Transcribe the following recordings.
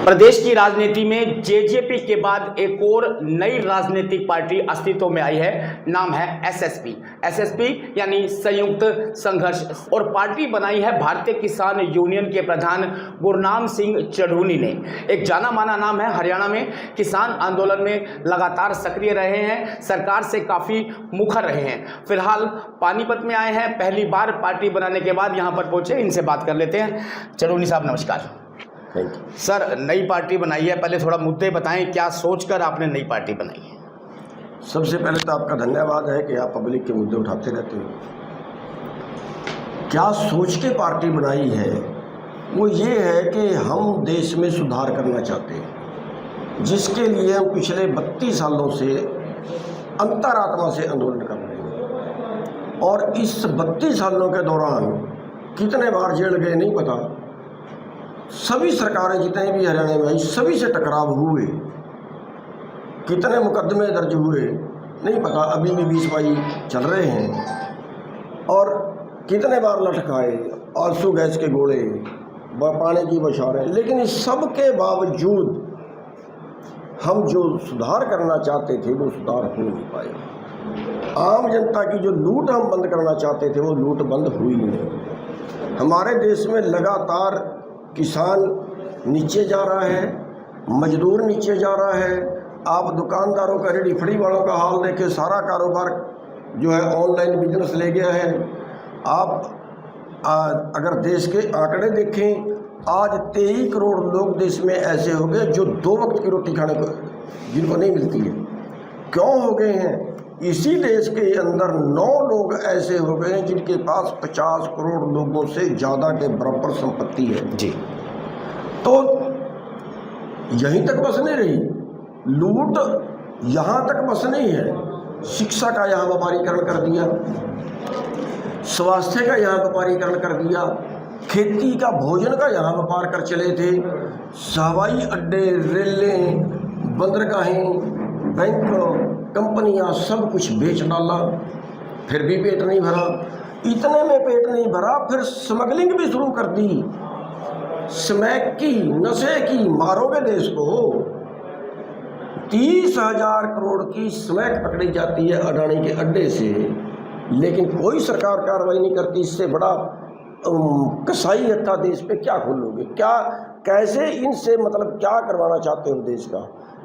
प्रदेश की राजनीति में जेजेपी के बाद एक और नई राजनीतिक पार्टी अस्तित्व में आई है। नाम है एसएसपी। एसएसपी यानी संयुक्त संघर्ष, और पार्टी बनाई है भारतीय किसान यूनियन के प्रधान गुरनाम सिंह चढ़ूनी ने। एक जाना माना नाम है, हरियाणा में किसान आंदोलन में लगातार सक्रिय रहे हैं, सरकार से काफी मुखर रहे हैं। फिलहाल पानीपत में आए हैं, पहली बार पार्टी बनाने के बाद यहाँ पर पहुंचे। इनसे बात कर लेते हैं। चढ़ूनी साहब नमस्कार। सर, नई पार्टी बनाई है, पहले थोड़ा मुद्दे बताएं, क्या सोचकर आपने नई पार्टी बनाई है? सबसे पहले तो आपका धन्यवाद है कि आप पब्लिक के मुद्दे उठाते रहते हो। क्या सोच के पार्टी बनाई है, वो ये है कि हम देश में सुधार करना चाहते हैं, जिसके लिए हम पिछले 32 सालों से अंतरात्मा से आंदोलन कर रहे हैं। और इस 32 सालों के दौरान कितने बार जेल गए नहीं पता, सभी सरकारें जितने भी हरियाणा में आई सभी से टकराव हुए, कितने मुकदमे दर्ज हुए नहीं पता, अभी भी 20-22 चल रहे हैं। और कितने बार लटकाए, आंसू गैस के गोले, पानी की बौछारें, लेकिन इस सब के बावजूद हम जो सुधार करना चाहते थे वो सुधार हो नहीं पाए। आम जनता की जो लूट हम बंद करना चाहते थे वो लूट बंद हुई नहीं। हमारे देश में लगातार किसान नीचे जा रहा है, मजदूर नीचे जा रहा है। आप दुकानदारों का, रेडी फड़ी वालों का हाल देखें, सारा कारोबार जो है ऑनलाइन बिजनेस ले गया है। आप अगर देश के आंकड़े देखें, आज 23 करोड़ लोग देश में ऐसे हो गए जो 2 वक्त की रोटी खाने को जिनको नहीं मिलती है। क्यों हो गए हैं? इसी देश के अंदर 9 लोग ऐसे हो गए हैं जिनके पास 50 करोड़ लोगों से ज़्यादा के बराबर संपत्ति है जी। तो यहीं तक बस नहीं रही, लूट यहाँ तक बस नहीं है, शिक्षा का यहाँ व्यापारीकरण कर दिया, स्वास्थ्य का यहाँ व्यापारीकरण कर दिया, खेती का, भोजन का यहाँ व्यापार कर चले थे, हवाई अड्डे, रेलें, बंदरगाहें, बैंक, कंपनियां, सब कुछ बेच डाला, फिर भी पेट नहीं भरा। इतने में पेट नहीं भरा, फिर स्मगलिंग भी शुरू कर दी, स्मैक की, नशे की। मारोगे देश को। 30,000 करोड़ की स्मैक पकड़ी जाती है अडानी के अड्डे से, लेकिन कोई सरकार कार्रवाई नहीं करती। इससे बड़ा कसाई हत्था देश पे क्या खोलोगे? क्या, कैसे इनसे, मतलब क्या करवाना चाहते हो देश का?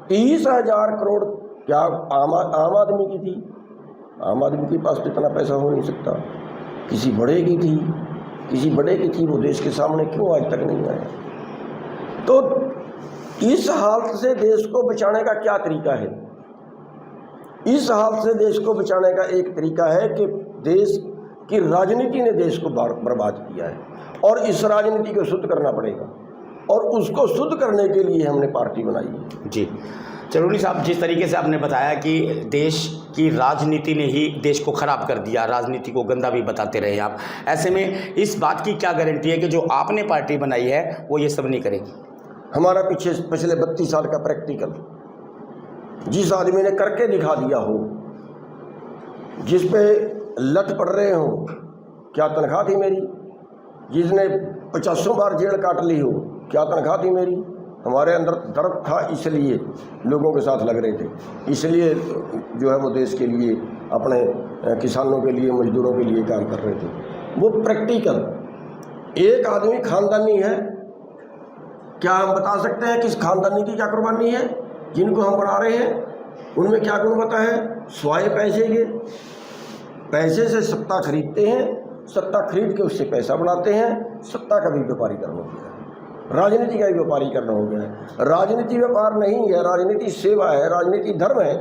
30,000 करोड़ क्या आम आदमी की थी? आम आदमी के पास तो इतना पैसा हो नहीं सकता। किसी बड़े की थी, किसी बड़े की थी, वो देश के सामने क्यों आज तक नहीं आया? तो इस हालत से देश को बचाने का क्या तरीका है? इस हालत से देश को बचाने का एक तरीका है कि देश की राजनीति ने देश को बर्बाद किया है, और इस राजनीति को शुद्ध करना पड़ेगा, और उसको शुद्ध करने के लिए हमने पार्टी बनाई है। जी। चढ़ूनी साहब, जिस तरीके से आपने बताया कि देश की राजनीति ने ही देश को खराब कर दिया, राजनीति को गंदा भी बताते रहे आप, ऐसे में इस बात की क्या गारंटी है कि जो आपने पार्टी बनाई है वो ये सब नहीं करेगी? हमारा पिछले 32 साल का प्रैक्टिकल, जिस आदमी ने करके दिखा दिया हो, जिस पे लट पड़ रहे हो, क्या तनख्वाह थी मेरी? जिसने 50 बार जेल काट ली हो, क्या तनख्वाह थी मेरी? हमारे अंदर दर्द था, इसलिए लोगों के साथ लग रहे थे, इसलिए जो है वो देश के लिए, अपने किसानों के लिए, मजदूरों के लिए काम कर रहे थे। वो प्रैक्टिकल। एक आदमी खानदानी है, क्या हम बता सकते हैं कि इस खानदानी की क्या कुर्बानी है? जिनको हम बना रहे हैं उनमें क्या गुणवत्ता है? स्वाय पैसे के, पैसे से सत्ता खरीदते हैं, सत्ता खरीद के उससे पैसा बनाते हैं। सत्ता का भी व्यापारीकरण हो गया है, राजनीति का भी व्यापारीकरण हो गया है। राजनीति व्यापार नहीं है, राजनीति सेवा है, राजनीति धर्म है,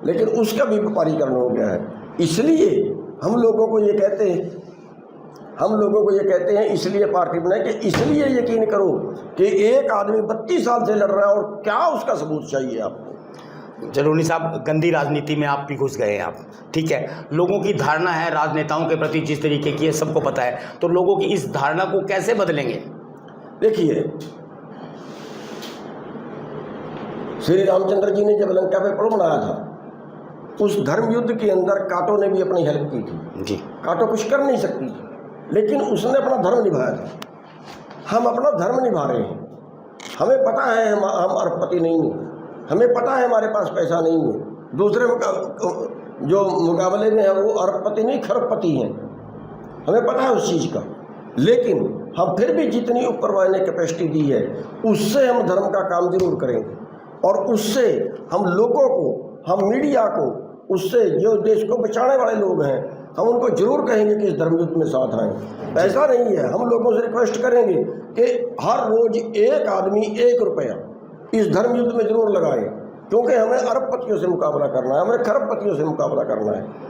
लेकिन उसका भी व्यापारीकरण हो गया है। इसलिए हम लोगों को ये कहते हैं, इसलिए पार्टी बनाई कि इसलिए यकीन करो कि एक आदमी 32 साल से लड़ रहा है, और क्या उसका सबूत चाहिए आपको? चढ़ूनी साहब, गंदी राजनीति में आप भी घुस गए हैं आप, ठीक है। लोगों की धारणा है राजनेताओं के प्रति जिस तरीके की है, सबको पता है, तो लोगों की इस धारणा को कैसे बदलेंगे? देखिए, श्री रामचंद्र जी ने जब लंका पे पुल बनाया था, उस धर्म युद्ध के अंदर कांटों ने भी अपनी हेल्प की थी जी। कांटों कुछ कर नहीं सकती थी, लेकिन उसने अपना धर्म निभाया था। हम अपना धर्म निभा रहे हैं, हमें पता है हम अरबपति नहीं हैं, हमें पता है हमारे पास पैसा नहीं है। दूसरे जो मुकाबले में है वो अरबपति नहीं खरबपति हैं, हमें पता है उस चीज़ का। लेकिन हम फिर भी जितनी ऊपर वाले ने कैपेसिटी दी है उससे हम धर्म का काम जरूर करेंगे, और उससे हम लोगों को, हम मीडिया को, उससे जो देश को बचाने वाले लोग हैं हम उनको जरूर कहेंगे कि इस धर्म युद्ध में साथ आएँ। ऐसा नहीं है, हम लोगों से रिक्वेस्ट करेंगे कि हर रोज़ एक आदमी 1 रुपया इस धर्म युद्ध में जरूर लगाए, क्योंकि हमें अरबपतियों से मुकाबला करना है, हमें खरबपतियों से मुकाबला करना है।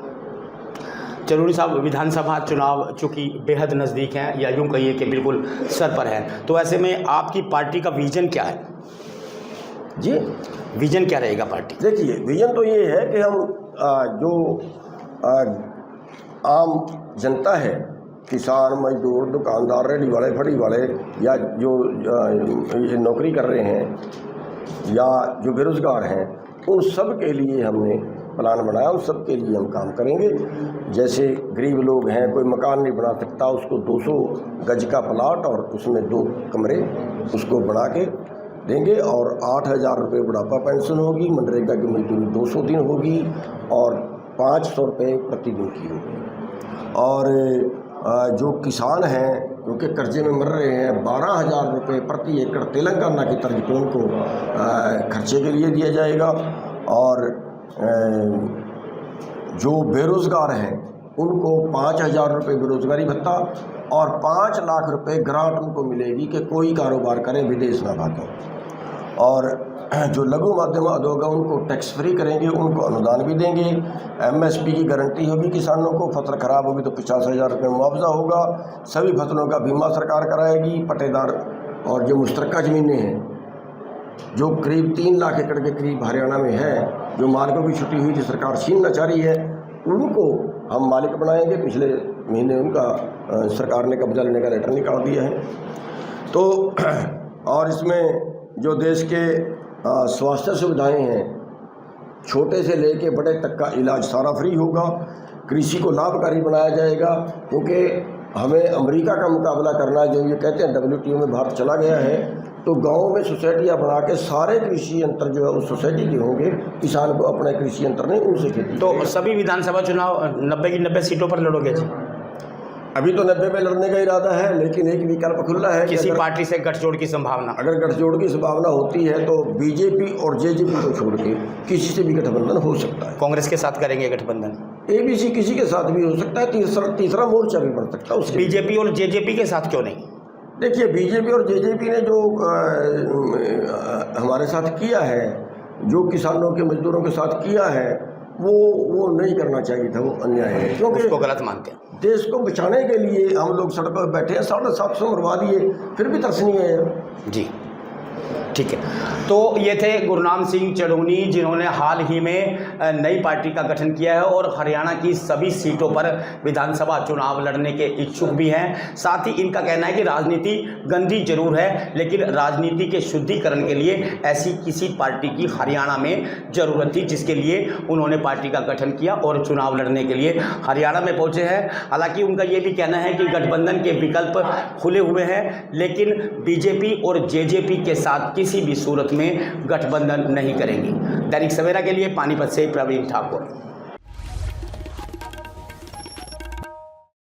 चरौरी साहब, विधानसभा चुनाव चूँकि बेहद नज़दीक हैं, या यूँ कहिए कि बिल्कुल सर पर है, तो ऐसे में आपकी पार्टी का विजन क्या है? जी, विजन क्या रहेगा पार्टी? देखिए, विजन तो ये है कि हम जो आम जनता है, किसान, मजदूर, दुकानदार, रेडी वाले, फड़ी वाले, या जो ये नौकरी कर रहे हैं, या जो बेरोज़गार हैं, उन सब के लिए हमने प्लान बनाया, उन सब के लिए हम काम करेंगे। जैसे गरीब लोग हैं, कोई मकान नहीं बना सकता, उसको 200 गज का प्लाट और उसमें 2 कमरे उसको बना के देंगे, और 8,000 रुपये बुढ़ापा पेंशन होगी, मनरेगा की मजदूरी 200 दिन होगी, और 500 रुपये प्रतिदिन की होगी। और जो किसान हैं, क्योंकि कर्जे में मर रहे हैं, 12,000 रुपये प्रति एकड़ तेलंगाना की तर्ज पर उनको खर्चे के लिए दिया जाएगा। और जो बेरोज़गार हैं उनको 5,000 रुपये बेरोज़गारी भत्ता और 5 लाख रुपए ग्रांट उनको मिलेगी कि कोई कारोबार करें, विदेश ना भागें। और जो लघु मध्यम उद्योग है उनको टैक्स फ्री करेंगे, उनको अनुदान भी देंगे। MSP की गारंटी होगी किसानों को, फसल खराब होगी तो 50,000 रुपये मुआवजा होगा। सभी फसलों का बीमा सरकार कराएगी। पट्टेदार और जो मुश्तरका ज़मीनें हैं, जो करीब 3 लाख एकड़ के करीब हरियाणा में है, जो मालिकों की छुट्टी हुई थी, सरकार छीनना चाह रही है, उनको हम मालिक बनाएंगे। पिछले महीने उनका सरकार ने कब्जा लेने का लेटर निकाल दिया है। तो और इसमें जो देश के स्वास्थ्य सुविधाएं हैं, छोटे से लेके बड़े तक का इलाज सारा फ्री होगा। कृषि को लाभकारी बनाया जाएगा, क्योंकि हमें अमेरिका का मुकाबला करना है। जो ये कहते हैं WTO में भारत चला गया है, तो गाँव में सोसाइटियाँ बना के सारे कृषि यंत्र जो है उस सोसाइटी के होंगे, किसान को अपने कृषि यंत्र नहीं उनसे खेती। तो सभी विधानसभा चुनाव 90 की 90 सीटों पर लड़ोगे जी? अभी तो 90 में लड़ने का इरादा है, लेकिन एक विकल्प खुला है। किसी पार्टी से गठजोड़ की संभावना? अगर गठजोड़ की संभावना होती है तो BJP और JJP को छोड़ के किसी से भी गठबंधन हो सकता है। कांग्रेस के साथ करेंगे गठबंधन? ABC किसी के साथ भी हो सकता है, तीसरा मोर्चा भी बन सकता है। BJP और JJP के साथ क्यों नहीं? देखिए, BJP और JJP ने जो हमारे साथ किया है, जो किसानों के मजदूरों के साथ किया है, वो नहीं करना चाहिए था, वो अन्याय है। क्योंकि उसको गलत मानते हैं। देश को बचाने के लिए हम लोग सड़कों पर बैठे हैं, 750 मरवा दिए, फिर भी तरस नहीं है जी। ठीक है, तो ये थे गुरनाम सिंह चढ़ूनी, जिन्होंने हाल ही में नई पार्टी का गठन किया है और हरियाणा की सभी सीटों पर विधानसभा चुनाव लड़ने के इच्छुक भी हैं। साथ ही इनका कहना है कि राजनीति गंदी जरूर है, लेकिन राजनीति के शुद्धिकरण के लिए ऐसी किसी पार्टी की हरियाणा में ज़रूरत थी, जिसके लिए उन्होंने पार्टी का गठन किया और चुनाव लड़ने के लिए हरियाणा में पहुँचे हैं। हालाँकि उनका ये भी कहना है कि गठबंधन के विकल्प खुले हुए हैं, लेकिन BJP और JJP के साथ किसी भी सूरत में गठबंधन नहीं करेंगे। दैनिक सवेरा के लिए पानीपत से प्रवीण ठाकुर।